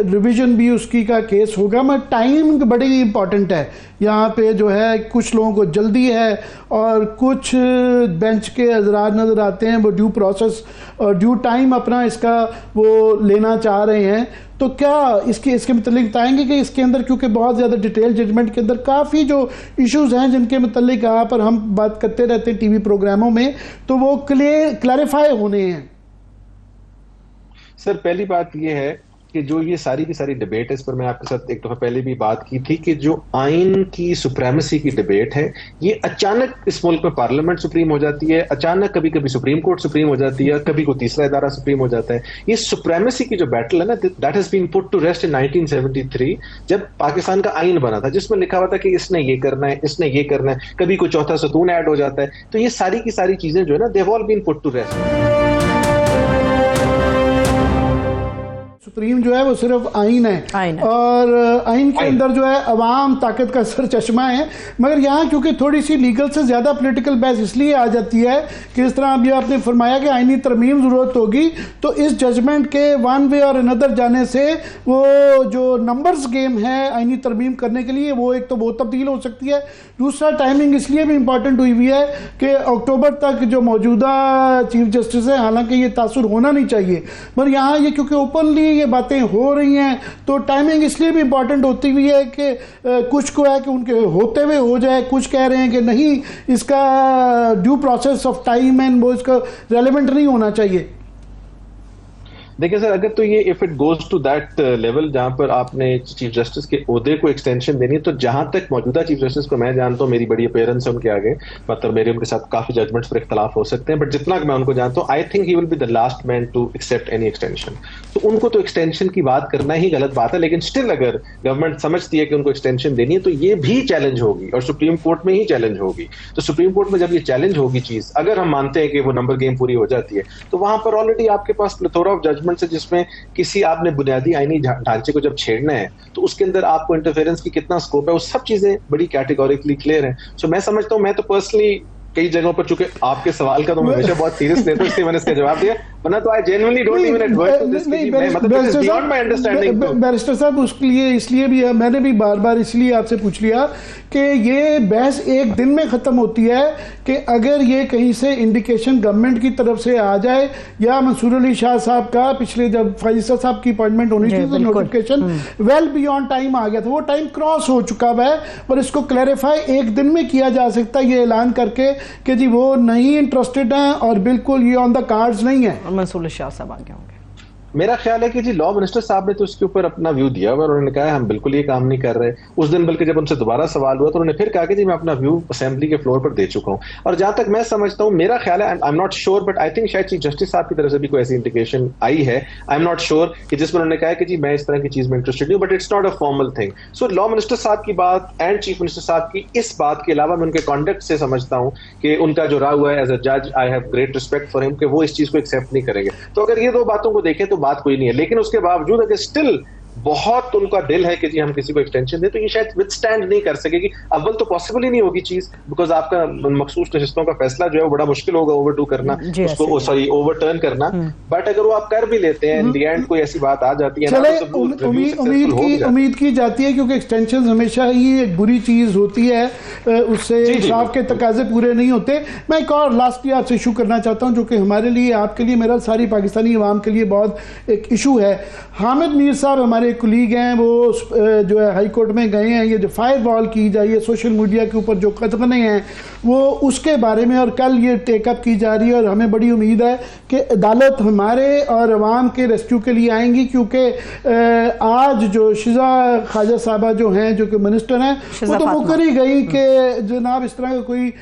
रिवीजन भी उसकी का केस होगा। मगर टाइम बड़ी इंपॉर्टेंट है यहाँ पे, जो है कुछ लोगों को जल्दी है और कुछ बेंच के हजरात नज़र आते हैं वो ड्यू प्रोसेस और ड्यू टाइम अपना इसका वो लेना चाह रहे हैं। तो क्या इसके मतलब बताएंगे कि इसके अंदर, क्योंकि बहुत ज़्यादा डिटेल जजमेंट के अंदर काफ़ी जो इश्यूज़ हैं जिनके मतलब यहाँ पर हम बात करते रहते हैं टीवी प्रोग्रामों में, तो वो क्लैरिफाई होने हैं। सर पहली बात ये है कि जो ये सारी की सारी डिबेट है, इस पर मैं आपके साथ एक दफा पहले भी बात की थी कि जो आइन की सुप्रीमेसी की डिबेट है, ये अचानक इस मुल्क में पार्लियामेंट सुप्रीम हो जाती है, अचानक कभी कभी सुप्रीम कोर्ट सुप्रीम हो जाती है, कभी कोई तीसरा इदारा सुप्रीम हो जाता है। ये सुप्रीमेसी की जो बैटल है ना, that has been put to rest in 1973 जब पाकिस्तान का आइन बना था, जिसमें लिखा हुआ था कि इसने ये करना है, इसने ये करना है, कभी कोई चौथा सतून ऐड हो जाता है। तो ये सारी की सारी चीजें जो है ना, they have all been put to rest. Supreme जो है वो सिर्फ आइन है और आइन के अंदर जो है अवाम ताकत का सर चश्मा है। मगर यहाँ क्योंकि थोड़ी सी लीगल से ज़्यादा पॉलिटिकल बहस इसलिए आ जाती है कि इस तरह अभी आपने फरमाया कि आइनी तरमीम ज़रूरत होगी, तो इस जजमेंट के वन वे और अनदर जाने से वो जो नंबर्स गेम है आइनी तरमीम करने के लिए, वो एक तो बहुत तब्दील हो सकती है। दूसरा टाइमिंग इसलिए भी इंपॉर्टेंट हुई हुई है कि अक्टूबर तक जो मौजूदा चीफ जस्टिस है, हालांकि ये तासुर होना नहीं चाहिए, पर यहाँ ये क्योंकि ओपनली ये बातें हो रही हैं तो टाइमिंग इसलिए भी इंपॉर्टेंट होती हुई है कि कुछ को है कि उनके होते हुए हो जाए, कुछ कह रहे हैं कि नहीं इसका due process of time and वो इसका रेलेवेंट नहीं होना चाहिए। देखिए सर, अगर तो ये if it goes to that level जहां पर आपने चीफ जस्टिस के ओहदे को एक्सटेंशन देनी है, तो जहां तक मौजूदा चीफ जस्टिस को मैं जानता हूं, मेरी बड़ी अपीयरेंस है उनके आगे, मतलब मेरे उनके साथ काफी जजमेंट्स पर इख्तलाफ हो सकते हैं, बट जितना मैं उनको जानता हूं I think he will be the last man to accept any extension. तो उनको तो एक्सटेंशन की बात करना ही गलत बात है, लेकिन स्टिल अगर गवर्नमेंट समझती है कि उनको एक्सटेंशन देनी है तो ये भी चैलेंज होगी और सुप्रीम कोर्ट में ही चैलेंज होगी। तो सुप्रीम कोर्ट में जब ये चैलेंज होगी चीज, अगर हम मानते हैं कि वो नंबर गेम पूरी हो जाती है, तो वहां पर ऑलरेडी आपके पास प्लेथोरा ऑफ जजमेंट्स है जिसमें किसी आपने बुनियादी आईनी ढांचे को जब छेड़ना है तो उसके अंदर आपको इंटरफेरेंस की कितना स्कोप है, वो सब चीजें बड़ी कैटेगोरिकली क्लियर है। सो मैं समझता हूं, मैं तो पर्सनली कई जगहों पर, चूंकि आपके सवाल का तो मैं हमेशा बहुत सीरियस लेता हूं, इसलिए मैंने इसका जवाब दिया, वरना तो I genuinely don't even advert to this, मतलब बियॉन्ड माय अंडरस्टैंडिंग। बैरिस्टर साहब उसके लिए इसलिए भी मैंने भी बार बार इसलिए आपसे पूछ लिया कि ये बहस एक दिन में खत्म होती है कि अगर ये कहीं से इंडिकेशन गवर्नमेंट की तरफ से आ जाए या मंसूर अली शाह साहब का पिछले जब फाइजा साहब की अपॉइंटमेंट होनी थी तो नोटिफिकेशन वेल बियॉन्ड टाइम आ गया था, वो टाइम क्रॉस हो चुका है और इसको क्लैरिफाई एक दिन में किया जा सकता है ये ऐलान करके कि जी वो नहीं इंटरेस्टेड हैं और बिल्कुल ये ऑन द कार्ड्स नहीं है। मंसूर शाह साहब आगे होंगे। मेरा ख्याल है कि जी लॉ मिनिस्टर साहब ने तो इसके ऊपर अपना व्यू दिया और उन्होंने कहा हम बिल्कुल ये काम नहीं कर रहे। उस दिन बल्कि जब उनसे दोबारा सवाल हुआ तो उन्होंने फिर कहा कि जी मैं अपना व्यू असेंबली के फ्लोर पर दे चुका हूं। और जहां तक मैं समझता हूं, मेरा ख्याल है, I am not sure, but I think शायद चीफ जस्टिस साहब की तरफ से भी कोई ऐसी इंडिकेशन आई है, आई एम नॉट श्योर, कि जिसमें उन्होंने कहा कि जी मैं इस तरह की चीज में इंटरेस्टेड हूं, but it's not a formal thing. So law minister साहब की बात एंड चीफ मिनिस्टर साहब की इस बात के अलावा मैं उनके कॉन्डक्ट से समझता हूं कि उनका जो रहा हुआ है एज अ जज, I have great respect for him, कि वो इस चीज को एक्सेप्ट नहीं करेंगे। तो अगर ये दो बातों को देखें तो बात कोई नहीं है, लेकिन उसके बावजूद अगर स्टिल बहुत उनका दिल है कि जी हम किसी को एक्सटेंशन दें, तो ये शायद विथस्टैंड नहीं कर सकेगी। अव्वल तो पॉसिबल ही नहीं होगी चीज, बिकॉज आपका मखसूस नशिस्तों का फैसला जो है वो बड़ा मुश्किल होगा ओवरडू करना, उसको सॉरी ओवरटर्न करना। बट अगर वो आप कर भी लेते हैं, इन द एंड कोई ऐसी बात आ जाती है, उम्मीद की जाती है, क्योंकि एक्सटेंशन हमेशा ही एक बुरी चीज होती है, उससे इंसाफ के तकाजे पूरे नहीं होते। मैं एक और लास्ट ईयर आपसे इशू करना चाहता हूं जो कि हमारे लिए, आपके लिए, मेरा सारी पाकिस्तानी अवाम के लिए बहुत एक इशू है। हामिद मीर साहब हमारे कुलीग हैं, वो जो है हाई कोर्ट में गए हैं, ये जो फायर वॉल की जाए सोशल मीडिया के ऊपर जो कदम हैं वो उसके बारे में, और कल ये टेकअप की जा रही है और हमें बड़ी उम्मीद है कि अदालत हमारे और अवाम के रेस्क्यू के लिए आएंगी, क्योंकि आज जो शिजा ख्वाजा साहबा जो हैं, जो कि मिनिस्टर हैं, वो तो मुकर ही गई कि जनाब इस तरह का कोई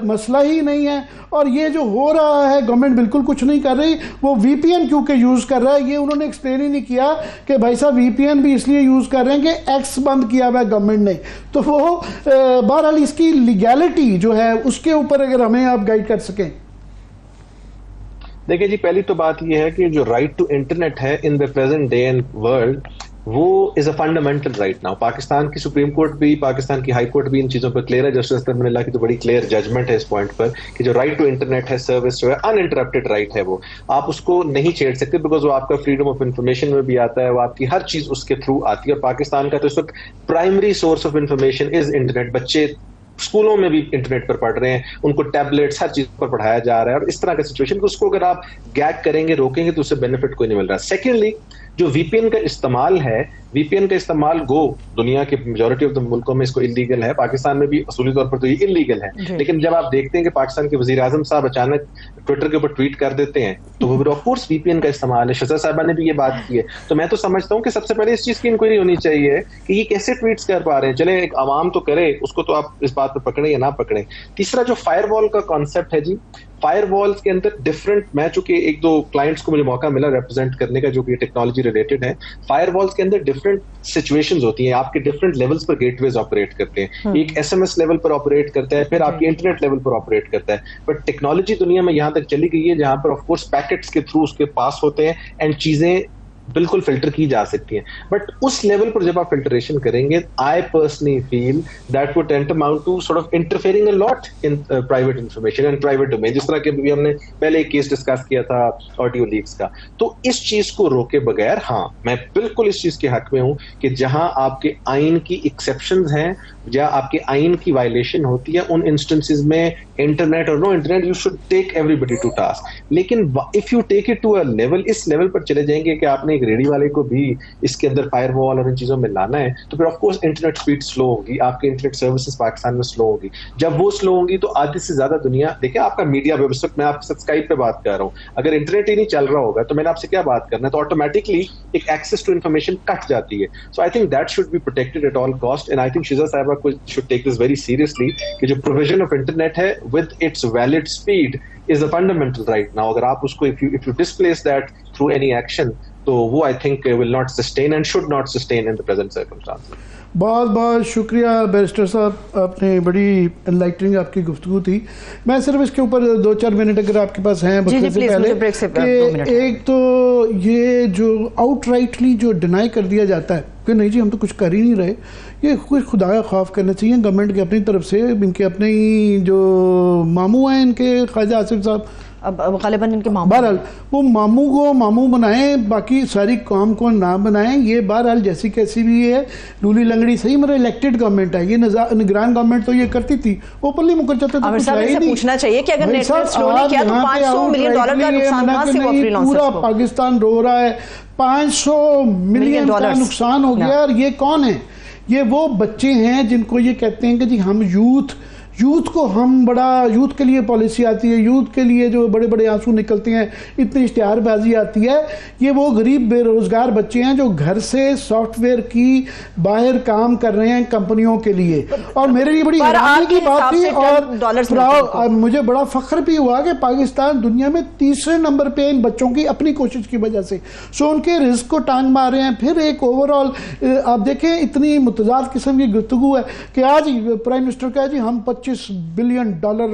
मसला ही नहीं है। और ये जो हो रहा है गवर्नमेंट बिल्कुल कुछ नहीं कर रही, वो VPN क्योंकि यूज़ कर रहा है, ये उन्होंने एक्सप्लेन ही नहीं किया कि भाई साहब VPN भी इसलिए यूज़ कर रहे हैं कि X बंद किया हुआ है गवर्नमेंट ने। तो वो बहरहाल इसकी लीगैलिटी जो है उसके ऊपर अगर हमें आप गाइड कर सकें। देखिए जी, पहली तो बात यह है कि जो राइट टू इंटरनेट है in the present day and world, वो is a fundamental right now. Pakistan की सुप्रीम कोर्ट भी, पाकिस्तान की हाई कोर्ट भी इन चीजों पर क्लियर है। जस्टिस अख्तर मिल्ला की तो बड़ी क्लियर जजमेंट है इस पॉइंट पर कि जो राइट टू इंटरनेट है सर्विस जो है अनइंटरप्टेड राइट है, वो आप उसको नहीं छेड़ सकते, बिकॉज वो आपका फ्रीडम ऑफ इंफॉर्मेशन में भी आता है, वो आपकी हर चीज उसके थ्रू आती है। और पाकिस्तान का तो इस वक्त primary source of information is internet. बच्चे स्कूलों में भी इंटरनेट पर पढ़ रहे हैं, उनको टैबलेट्स हर चीज पर पढ़ाया जा रहा है, और इस तरह का सिचुएशन, उसको अगर आप गैग करेंगे, रोकेंगे, तो उससे बेनिफिट कोई नहीं मिल रहा। सेकेंडली, जो VPN का इस्तेमाल है, VPN का इस्तेमाल दुनिया के मेजॉरिटी ऑफ द मुल्कों में इसको इलीगल है, पाकिस्तान में भी असूली तौर पर तो ये इलीगल है। लेकिन जब आप देखते हैं कि पाकिस्तान के वजीर आजम साहब अचानक ट्विटर के ऊपर ट्वीट कर देते हैं, तो वो ऑफ कोर्स VPN का इस्तेमाल है। शहजाद साहबा ने भी ये बात की है। तो मैं तो समझता हूँ कि सबसे पहले इस चीज की इंक्वायरी होनी चाहिए कि ये कैसे ट्वीट्स कर पा रहे हैं। चले एक आवाम तो करे, उसको तो आप इस बात पर पकड़े या ना पकड़े। तीसरा जो फायरवॉल का कॉन्सेप्ट है जी, फायरवॉल्स के अंदर डिफरेंट, मैं चूंकि एक दो क्लाइंट्स को मुझे मौका मिला रिप्रेजेंट करने का जो कि टेक्नोलॉजी रिलेटेड है, फायरवॉल्स के अंदर डिफरेंट सिचुएशंस होती हैं, आपके डिफरेंट लेवल्स पर गेटवेज ऑपरेट करते हैं। एक SMS लेवल पर ऑपरेट करता है, फिर आपके इंटरनेट लेवल पर ऑपरेट करता है। बट टेक्नोलॉजी दुनिया में यहां तक चली गई है जहां पर ऑफकोर्स पैकेट्स के थ्रू उसके पास होते हैं एंड चीजें बिल्कुल फिल्टर की जा सकती हैं। बट उस लेवल पर जब आप फिल्टरेशन करेंगे, I personally feel that would tantamount to sort of interfering a lot in private information and private domain, जिस तरह के भी हमने पहले एक केस डिस्कस किया था ऑडियो लीक्स का। तो इस चीज को रोके बगैर, हाँ, मैं बिल्कुल इस चीज के हक में हूं कि जहां आपके आइन की एक्सेप्शंस हैं, जहां आपके आइन की वायलेशन होती है, उन इंस्टेंसेस में इंटरनेट और no internet, you should take everybody to task. लेकिन if you take it to a level, इस लेवल पर चले जाएंगे कि आपने एक रेडी वाले को भी इसके अंदर फायरवॉल और इन चीजों में लाना है, तो फिर ऑफकोर्स इंटरनेट स्पीड स्लो होगी, आपके इंटरनेट सर्विसेज पाकिस्तान में स्लो होगी। जब वो स्लो होंगी तो आधी से ज्यादा दुनिया, देखिए आपका मीडिया, इस वक्त मैं आपके साथ स्काइप पे बात कर रहा हूँ, अगर इंटरनेट ही नहीं चल रहा होगा तो मैंने आपसे क्या बात करना है, तो ऑटोमेटिकली एक एक्सेस टू इन्फॉर्मेशन कट जाती है। So I think that should be protected at all cost, and I think Shiza Sahiba को should take this very seriously कि जो प्रोविजन ऑफ इंटरनेट है with its valid speed is a fundamental right now. अगर आप उसको if you displace that through any action, तो वो I think will not sustain and should not sustain in the present circumstances. बहुत बहुत शुक्रिया barrister साहब, आपने बड़ी एनलाइटनिंग आपकी गुफ्तगू थी। मैं सिर्फ इसके ऊपर 2-4 मिनट अगर आपके पास हैं बकरे से पहले कि एक तो ये जो आउटराइटली जो डिनाई कर दिया जाता है कि नहीं जी हम तो कुछ कर ही नहीं रहे, ये कुछ खुदा का खौफ करना चाहिए गवर्नमेंट की अपनी तरफ से। इनके अपने ही जो मामू हैं इनके ख्वाजा आसिफ साहब, अब गालिबन इनके मामू, बहरहाल वो मामू को मामू बनाएं, बाकी सारी कौम को ना बनाएं। ये बहरहाल जैसी कैसी भी है लूली लंगड़ी सही, मेरा इलेक्टेड गवर्नमेंट है, ये निगरान गवर्नमेंट तो ये करती थी, ओपनली मुकर जाते थे। पूछना चाहिए कि अगर नेटवर्क स्लो नहीं किया तो $500 मिलियन का नुकसान वहां से वो फ्रीलांसर्स को, पूरा पाकिस्तान रो रहा है, 500 मिलियन का नुकसान हो गया। और ये कौन है? ये वो बच्चे हैं जिनको ये कहते हैं कि जी हम यूथ को हम बड़ा, यूथ के लिए पॉलिसी आती है, यूथ के लिए जो बड़े बड़े आंसू निकलते हैं, इतनी इश्तिहारबाजी आती है। ये वो गरीब बेरोजगार बच्चे हैं जो घर से सॉफ्टवेयर की बाहर काम कर रहे हैं कंपनियों के लिए। और मेरे लिए बड़ी हैरानी की बात थी और मुझे बड़ा फख्र भी हुआ कि पाकिस्तान दुनिया में 3रे नंबर पे इन बच्चों की अपनी कोशिश की वजह से। सो उनके रिस्क को टांग मार रहे हैं। फिर एक ओवरऑल आप देखें इतनी मुतजाद किस्म की गुफ्तगू है कि आज प्राइम मिनिस्टर का जी हम $25 बिलियन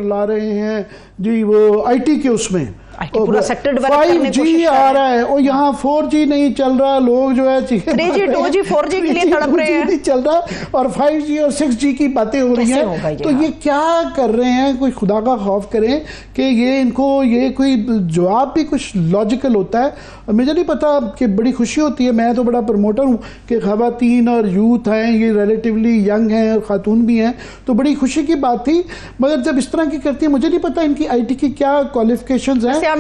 ला रहे हैं जी वो आईटी के उसमें, पूरा सेक्टर डेवलप करने की 5G आ रहा है और यहाँ 4G नहीं चल रहा, लोग जो है 3G 2G 4G के लिए तड़प रहे हैं, नहीं चल रहा और 5G और 6G की बातें हो रही हैं। तो ये क्या कर रहे हैं? कोई खुदा का खौफ करें कि ये इनको ये कोई जवाब भी कुछ लॉजिकल होता है। मुझे नहीं पता कि बड़ी खुशी होती है, मैं तो बड़ा प्रमोटर हूँ कि खवातीन और यूथ हैं, ये रिलेटिवली यंग हैं और खातून भी हैं, तो बड़ी खुशी की बात थी। मगर जब इस तरह की करती है, मुझे नहीं पता इनकी आईटी की क्या क्वालिफिकेशंस हैं। मैं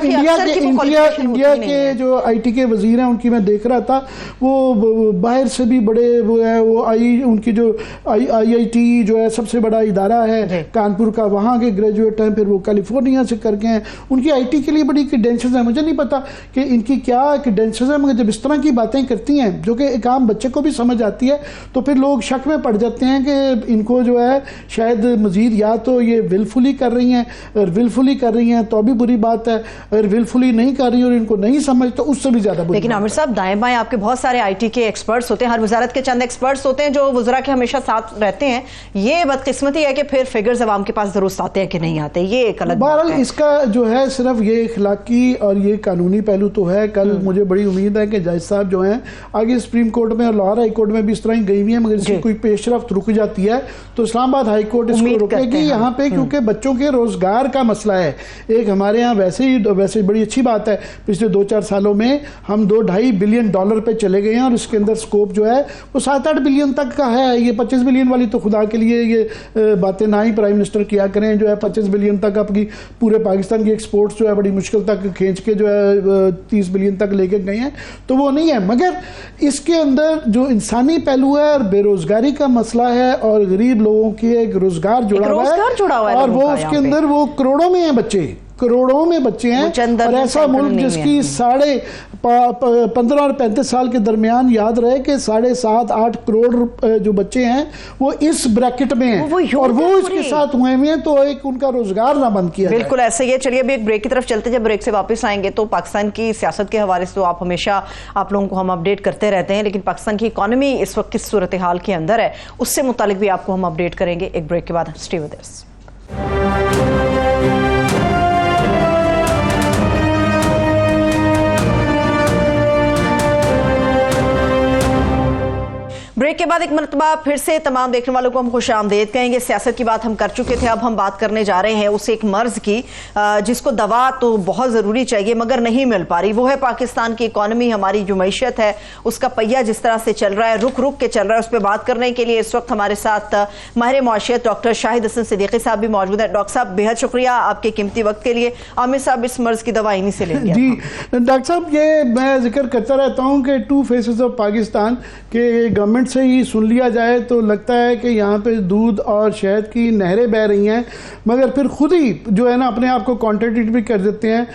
इंडिया के जो आईटी के वजीर हैं उनकी मैं देख रहा था, वो बाहर से भी बड़े वो है, वो उनकी जो IIT जो है सबसे बड़ा इदारा है कानपुर का, वहाँ के ग्रेजुएट हैं, फिर वो कैलिफोर्निया से करके हैं, उनकी आईटी के लिए बड़ी क्रेडेंशियल्स हैं। मुझे नहीं पता कि इनकी क्या क्रेडेंशियल्स हैं, मगर जब इस तरह की बातें करती हैं जो कि एक आम बच्चे को भी समझ आती है, तो फिर लोग शक में पड़ जाते हैं कि इनको जो है शायद मजीद या तो ये विलफुली कर रही हैं, और विलफुली कर रही हैं तो अभी बुरी बात है, अगर विलफुली नहीं कर रही और इनको नहीं समझ तो उससे भी ज्यादा बुरी। लेकिन आमिर साहब दाएं बाएं आपके बहुत सारे आईटी के एक्सपर्ट्स होते हैं, हर वजारत के चंद एक्सपर्ट्स होते हैं जो वज़रा के हमेशा साथ रहते हैं। ये बदकिस्मती है कि फिर फिगर्स अवाम के पास दुरुस्त आते हैं कि नहीं आते, ये एक अलग बात है। इसका जो है सिर्फ ये इखलाकी और ये कानूनी पहलू तो है। कल मुझे बड़ी उम्मीद है कि जज साहब जो हैं आगे सुप्रीम कोर्ट में और लाहौर हाई कोर्ट में भी इस तरह ही गई हुई है, मगर इसकी कोई पेशरफ्त रुक जाती है तो इस्लामाबाद हाई कोर्ट इसको रोकेगी यहाँ पे, क्योंकि बच्चों के रोजगार का मसला है। एक हमारे यहाँ वैसे बड़ी अच्छी बात है, पिछले 2-4 सालों में हम $2.5 बिलियन पे चले गए हैं और इसके अंदर स्कोप जो है वो 7-8 बिलियन तक का है। ये 25 बिलियन वाली तो खुदा के लिए ये बातें ना ही प्राइम मिनिस्टर किया करें, जो है 25 बिलियन तक आपकी पूरे पाकिस्तान की एक्सपोर्ट्स जो है बड़ी मुश्किल तक खींच के जो है 30 बिलियन तक लेके गए हैं, तो वो नहीं है। मगर इसके अंदर जो इंसानी पहलू है और बेरोजगारी का मसला है और गरीब लोगों की एक रोजगार जुड़ा हुआ है और वो उसके अंदर वो करोड़ों में है बच्चे, करोड़ों में बच्चे हैं। और ऐसा मुल्क जिसकी 15 और 35 साल के दरमियान याद रहे कि 7.5-8 करोड़ जो बच्चे हैं वो इस ब्रैकेट में हैं और वो इसके साथ हुए हैं, तो एक उनका रोजगार ना बंद किया। बिल्कुल ऐसे ही है। चलिए अभी एक ब्रेक की तरफ चलते हैं, जब ब्रेक से वापस आएंगे तो पाकिस्तान की सियासत के हवाले से तो आप हमेशा आप लोगों को हम अपडेट करते रहते हैं, लेकिन पाकिस्तान की इकॉनमी इस वक्त किस सूरत हाल के अंदर है उससे मुतालिक भी आपको हम अपडेट करेंगे एक ब्रेक के बाद। Stay with us. Break break के बाद एक मरतबा फिर से तमाम देखने वालों को हम खुशामदीद कहेंगे। सियासत की बात हम कर चुके थे, अब हम बात करने जा रहे हैं उस एक मर्ज की जिसको दवा तो बहुत ज़रूरी चाहिए मगर नहीं मिल पा रही। वो है पाकिस्तान की इकॉनमी, हमारी जो मईशत है उसका पहिया जिस तरह से चल रहा है, रुक रुक के चल रहा है। उस पर बात करने के लिए इस वक्त हमारे साथ माहिर मुआशियत डॉक्टर शाहिद हसन सिद्दीकी साहब भी मौजूद है। डॉक्टर साहब बेहद शुक्रिया आपके कीमती वक्त के लिए। आमिर साहब इस मर्ज की दवा इन्हीं से लेंगे। जी डॉक्टर साहब, ये मैं जिक्र करता रहता हूँ कि टू फेसेस ऑफ पाकिस्तान के गवर्नमेंट से ही सुन लिया जाए तो लगता है कि यहाँ पे दूध और शहद की नहरें बह रही हैं, मगर फिर खुद ही जो है ना अपने आप को कॉन्ट्रडिक्ट भी कर देते हैं।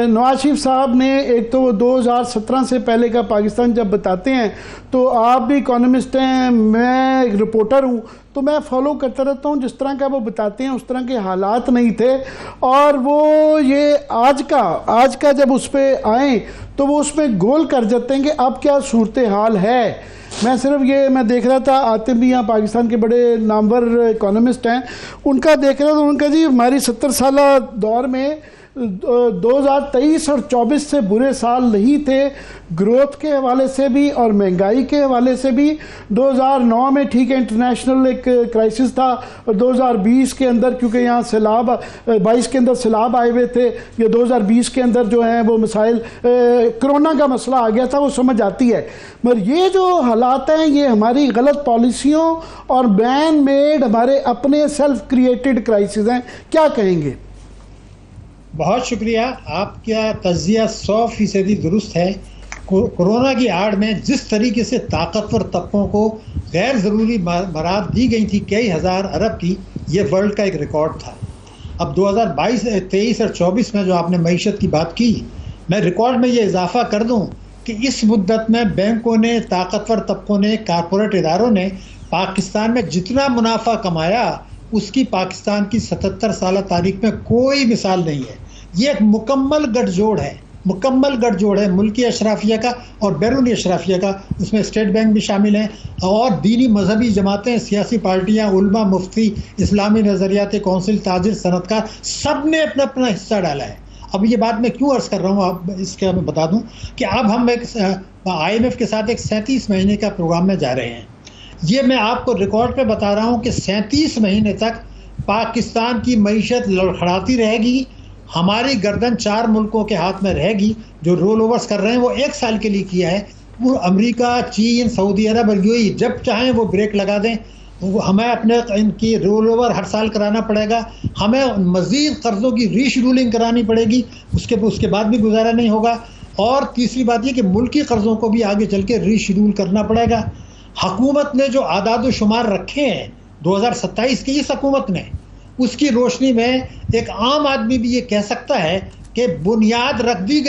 नवाज शरीफ साहब ने एक तो 2017 से पहले का पाकिस्तान जब बताते हैं तो आप भी इकोनॉमिस्ट हैं, मैं एक रिपोर्टर हूँ, तो मैं फॉलो करता रहता हूँ। जिस तरह का वो बताते हैं उस तरह के हालात नहीं थे, और वो ये आज का जब उस पर आए तो वो उसमें गोल कर जाते हैं कि अब क्या सूरत हाल है। मैं देख रहा था, आतिफ भी यहाँ पाकिस्तान के बड़े नामवर इकोनॉमिस्ट हैं, उनका देख रहा था, उनका जी हमारी 70 साल दौर में 2023 और 24 से बुरे साल नहीं थे, ग्रोथ के हवाले से भी और महंगाई के हवाले से भी। 2009 में ठीक है इंटरनेशनल एक क्राइसिस था, और 2020 के अंदर क्योंकि यहाँ सैलाब 22 के अंदर सैलाब आए हुए थे, या 2020 के अंदर जो है वो मसाइल कोरोना का मसला आ गया था, वो समझ आती है। मगर ये जो हालात हैं ये हमारी गलत पॉलिसियों और मैन मेड हमारे अपने सेल्फ क्रिएटेड क्राइसिस हैं, क्या कहेंगे? बहुत शुक्रिया, आपका तज्जिया 100% दुरुस्त है। कोरोना की आड़ में जिस तरीके से ताकतवर तबकों को गैर ज़रूरी मराद दी गई थी कई हज़ार अरब की, ये वर्ल्ड का एक रिकॉर्ड था। अब 2022, 23 और 24 में जो आपने मईशत की बात की, मैं रिकॉर्ड में ये इजाफा कर दूं कि इस मुद्दत में बैंकों ने, ताकतवर तबकों ने, कारपोरेट इदारों ने पाकिस्तान में जितना मुनाफा कमाया उसकी पाकिस्तान की 77 साल तारीख में कोई मिसाल नहीं है। ये एक मुकम्मल गठजोड़ है मुल्की अशराफिया का और बैरूनी अशराफिया का। उसमें स्टेट बैंक भी शामिल हैं और दीनी मजहबी जमातें, सियासी पार्टियां, उलमा, मुफ्ती, इस्लामी नज़रियाती कौंसिल, ताजिर, सनतकार, सब ने अपना अपना हिस्सा डाला है। अब ये बात मैं क्यों अर्ज़ कर रहा हूँ, आप इसके मैं बता दूँ कि अब हम एक IMF के साथ एक 37 महीने का प्रोग्राम में जा रहे हैं। ये मैं आपको रिकॉर्ड पे बता रहा हूँ कि 37 महीने तक पाकिस्तान की मईशत लड़खड़ाती रहेगी, हमारी गर्दन 4 मुल्कों के हाथ में रहेगी। जो रोल ओवर्स कर रहे हैं वो 1 साल के लिए किया है, वो अमेरिका, चीन, सऊदी अरब और UAE जब चाहें वो ब्रेक लगा दें। हमें अपने इनकी रोल ओवर हर साल कराना पड़ेगा, हमें मज़ीद कर्ज़ों की रीशेड्यूलिंग करानी पड़ेगी, उसके बाद भी गुजारा नहीं होगा। और तीसरी बात ये कि मुल्की कर्ज़ों को भी आगे चल के रीशेड्यूल करना पड़ेगा। हुकूमत ने जो आदाद शुमार रखे हैं 2027 की इस हुकूमत ने, उसकी रोशनी में एक आम आदमी भी ये कह सकता है कि बुनियाद रख दी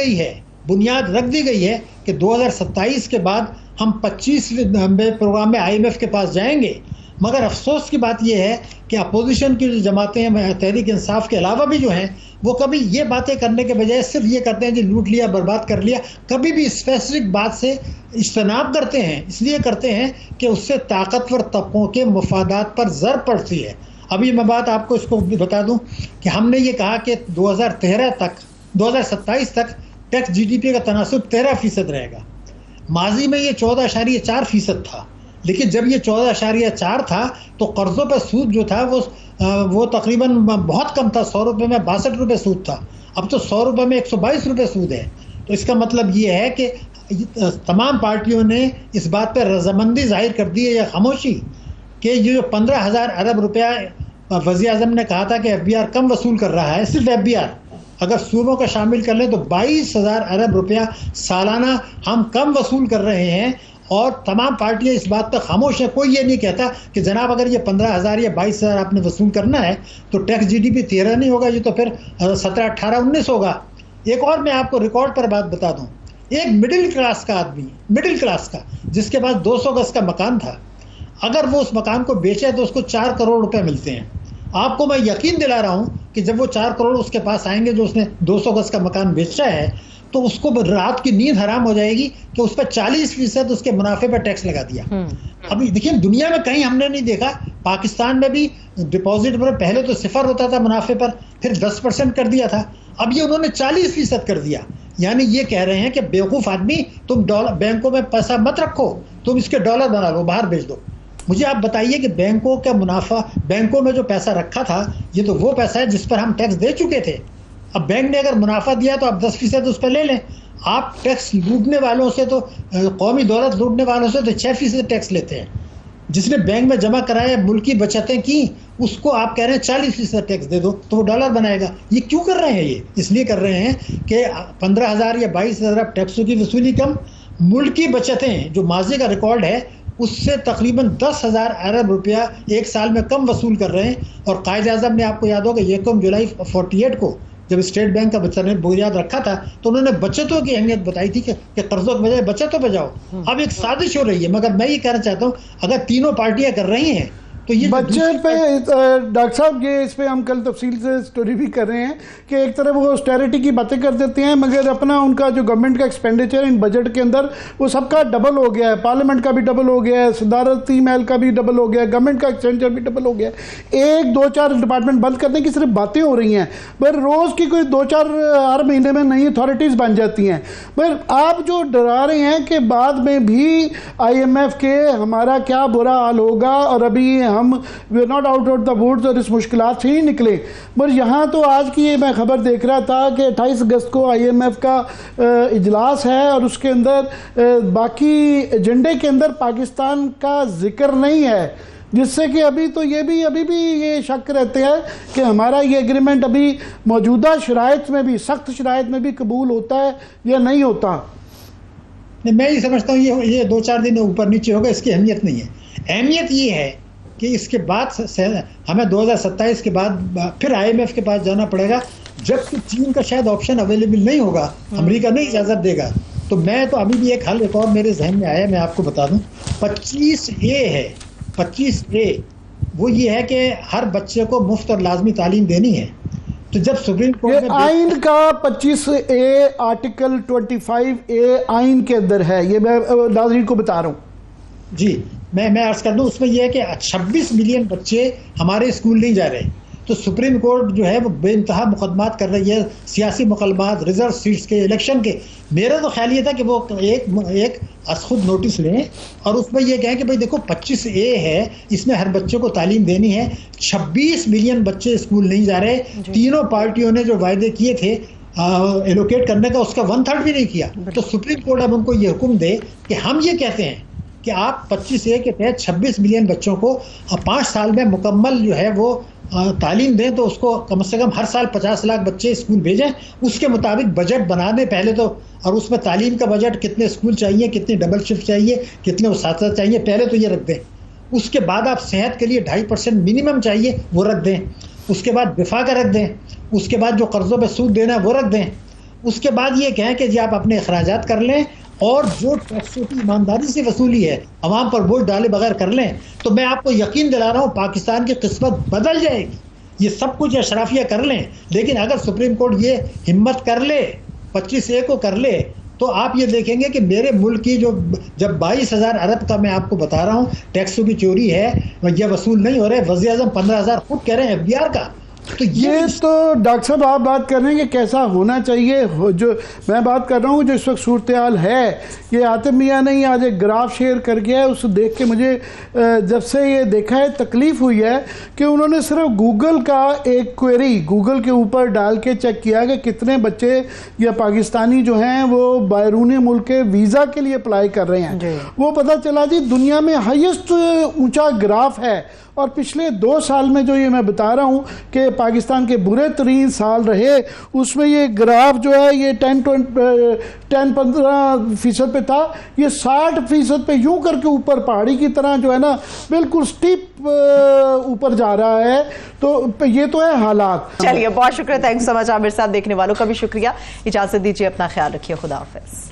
गई है कि 2027 के बाद हम 25 प्रोग्राम में IMF के पास जाएंगे। मगर अफसोस की बात यह है कि अपोजिशन की जो जमातें हैं, तहरीक इंसाफ के अलावा भी जो हैं, वो कभी ये बातें करने के बजाय सिर्फ ये करते हैं कि लूट लिया, बर्बाद कर लिया, कभी भी स्पेसिफिक बात से इज्तनाब करते हैं। इसलिए करते हैं कि उससे ताकतवर तबकों के मफादात पर ज़र पड़ती है। अभी मैं बात आपको इसको बता दूं कि हमने ये कहा कि 2027 तक टैक्स GDP का तनासुब 13% रहेगा। माजी में ये 14.4% था, लेकिन जब ये 14.4 था तो कर्ज़ों पर सूद जो था वो तकरीबन बहुत कम था, 100 रुपये में 62 रुपये सूद था। अब तो 100 रुपये में 122 रुपये सूद है। तो इसका मतलब ये है कि तमाम पार्टियों ने इस बात पर रजामंदी जाहिर कर दी है या खामोशी कि ये जो 15,000 अरब रुपया वज़ीर आज़म ने कहा था कि FBR कम वसूल कर रहा है, सिर्फ FBR अगर सूबों का शामिल कर लें तो 22,000 अरब रुपया सालाना हम कम वसूल कर रहे हैं। और तमाम पार्टियां इस बात पर खामोश है। कोई ये नहीं कहता कि जनाब अगर ये 15,000 या 22,000 आपने वसूल करना है तो टैक्स GDP 13 नहीं होगा, ये तो फिर 17, 18, 19 होगा। एक और मैं आपको रिकॉर्ड पर बात बता दूं, एक मिडिल क्लास का आदमी, जिसके पास 200 गज का मकान था, अगर वो उस मकान को बेचे तो उसको 4 करोड़ रुपए मिलते हैं। आपको मैं यकीन दिला रहा हूं कि जब वो 4 करोड़ उसके पास आएंगे जो उसने 200 गज का मकान बेचा है, तो उसको रात की नींद हराम हो जाएगी कि उस पर 40% उसके मुनाफे पर टैक्स लगा दिया। अभी देखिए दुनिया में कहीं हमने नहीं देखा, पाकिस्तान में भी डिपॉजिट पर पहले तो 0 होता था मुनाफे पर, फिर 10% कर दिया था, अब ये उन्होंने 40% कर दिया। यानी ये कह रहे हैं कि बेवकूफ़ आदमी, तुम डॉलर बैंकों में पैसा मत रखो, तुम इसके डॉलर बना लो, बाहर भेज दो। मुझे आप बताइए कि बैंकों का मुनाफा, बैंकों में जो पैसा रखा था, ये तो वो पैसा है जिस पर हम टैक्स दे चुके थे। अब बैंक ने अगर मुनाफा दिया तो आप 10% उस पर ले लें। आप टैक्स लूटने वालों से तो, कौमी दौलत लूटने वालों से तो 6% टैक्स लेते हैं। जिसने बैंक में जमा कराया, मुल्की बचतें की, उसको आप कह रहे हैं 40% टैक्स दे दो तो वो डॉलर बनाएगा। ये क्यों कर रहे हैं? ये इसलिए कर रहे हैं कि 15,000 या 22,000 टैक्सों की वसूली कम, मुल्की बचतें जो माजी का रिकॉर्ड है उससे तकरीबन 10,000 अरब रुपया एक साल में कम वसूल कर रहे हैं। और कायद आज़म ने, आपको याद होगा, 1 जुलाई 48 को जब स्टेट बैंक का बुनियाद रखा था तो उन्होंने बचतों की अहमियत बताई थी कि कर्जों के बजाय बचतों पे जाओ। अब एक साजिश हो रही है, मगर मैं ये कहना चाहता हूँ अगर तीनों पार्टियां कर रही हैं तो ये बजट पे डॉक्टर साहब, ये इस पे हम कल तफसील से स्टोरी भी कर रहे हैं कि एक तरफ वो ऑस्टेरिटी की बातें कर देते हैं, मगर अपना उनका जो गवर्नमेंट का एक्सपेंडिचर इन बजट के अंदर वो सबका डबल हो गया है। पार्लियामेंट का भी डबल हो गया है, सदारती महल का भी डबल हो गया है, गवर्नमेंट का एक्सपेंडिचर भी डबल हो गया है। 1-2-4 डिपार्टमेंट बंद करने की सिर्फ बातें हो रही हैं, पर रोज़ की कोई 2-4 हर महीने में नई अथॉरिटीज़ बन जाती हैं। पर आप जो डरा रहे हैं कि बाद में भी IMF के हमारा क्या बुरा हाल होगा और अभी हम we are not out of the woods और इस मुश्किलात से ही निकले। पर यहाँ तो आज की ये मैं खबर देख रहा था कि 28 अगस्त को IMF का इजलास है और उसके अंदर बाकी एजेंडे के अंदर पाकिस्तान का जिक्र नहीं है, जिससे कि अभी भी ये शक रहते हैं कि हमारा ये एग्रीमेंट अभी मौजूदा शराइत में भी, सख्त शराइत में भी कबूल होता है या नहीं होता। मैं ये समझता हूँ ये 2-4 दिन ऊपर नीचे होगा, इसकी अहमियत नहीं है। अहमियत ये है कि इसके बाद हमें 2027 के बाद फिर IMF के पास जाना पड़ेगा, जबकि चीन का शायद ऑप्शन अवेलेबल नहीं होगा, अमेरिका नहीं इजाज़त देगा। तो मैं तो अभी भी एक हल एक और मेरे जहन में आया, मैं आपको बता दूं, 25A है। 25A वो ये है कि हर बच्चे को मुफ्त और लाजमी तालीम देनी है। तो जब सुप्रीम कोर्ट में आइन का 25A आर्टिकल 25A आइन के अंदर है, ये मैं नाज़रीन को बता रहा हूँ जी, मैं अर्ज कर दूं, उसमें यह है कि 26 मिलियन बच्चे हमारे स्कूल नहीं जा रहे। तो सुप्रीम कोर्ट जो है वो बेइंतहा मुकदमात कर रही है, सियासी मुकदमात, रिजर्व सीट्स के, इलेक्शन के। मेरा तो ख्याल ये था कि वो एक खुद नोटिस लें और उसमें यह कहें कि भाई देखो 25A है, इसमें हर बच्चे को तालीम देनी है। 26 मिलियन बच्चे स्कूल नहीं जा रहे। तीनों पार्टियों ने जो वायदे किए थे एलोकेट करने का, उसका 1/3 भी नहीं किया। तो सुप्रीम कोर्ट अब उनको ये हुक्म दे कि हम ये कहते हैं कि आप 25A के तहत 26 मिलियन बच्चों को 5 साल में मुकम्मल जो है वो तालीम दें, तो उसको कम से कम हर साल 50 लाख बच्चे स्कूल भेजें। उसके मुताबिक बजट बना दें पहले तो, और उसमें तालीम का बजट, कितने स्कूल चाहिए, कितनी डबल शिफ्ट चाहिए, कितने उस्ताद चाहिए, पहले तो ये रख दें। उसके बाद आप सेहत के लिए 2.5% मिनिमम चाहिए, वो रख दें। उसके बाद दिफा का रख दें। उसके बाद जो कर्ज़ों पर सूद देना है वो रख दें। उसके बाद ये कहें कि जी आप अपने अखराजात कर लें और जो टैक्सों की ईमानदारी से वसूली है अवाम पर बोझ डाले बगैर कर लें। तो मैं आपको यकीन दिला रहा हूँ पाकिस्तान की किस्मत बदल जाएगी। ये सब कुछ अशराफिया कर लें, लेकिन अगर सुप्रीम कोर्ट ये हिम्मत कर ले, 25A को कर ले, तो आप ये देखेंगे कि मेरे मुल्क की जो जब 22,000 अरब का मैं आपको बता रहा हूँ टैक्सों की चोरी है, यह वसूल नहीं हो रहे। वज़ीर आज़म 15,000 खुद कह रहे हैं FBR का। तो ये तो डॉक्टर साहब आप बात कर रहे हैं कि कैसा होना चाहिए, जो मैं बात कर रहा हूँ जो इस वक्त सूरत हाल है। ये आतिफ मियाँ ने आज एक ग्राफ शेयर कर गया है, उसे देख के मुझे जब से ये देखा है तकलीफ़ हुई है कि उन्होंने सिर्फ गूगल का एक क्वेरी गूगल के ऊपर डाल के चेक किया कि कितने बच्चे या पाकिस्तानी जो हैं वो बैरून मुल्क के वीज़ा के लिए अप्लाई कर रहे हैं। वो पता चला जी दुनिया में हाईएस्ट ऊँचा ग्राफ है। और पिछले 2 साल में जो ये मैं बता रहा हूँ कि पाकिस्तान के बुरे तरीन साल रहे, उसमें ये ग्राफ जो है ये 10-15% पे था, ये 60% पे यूं करके ऊपर पहाड़ी की तरह जो है ना बिल्कुल स्टीप ऊपर जा रहा है। तो ये तो है हालात। चलिए बहुत शुक्रिया, थैंक्स सो मच आमिर साहब। देखने वालों का भी शुक्रिया। इजाजत दीजिए, अपना ख्याल रखिए, खुदा हाफिज।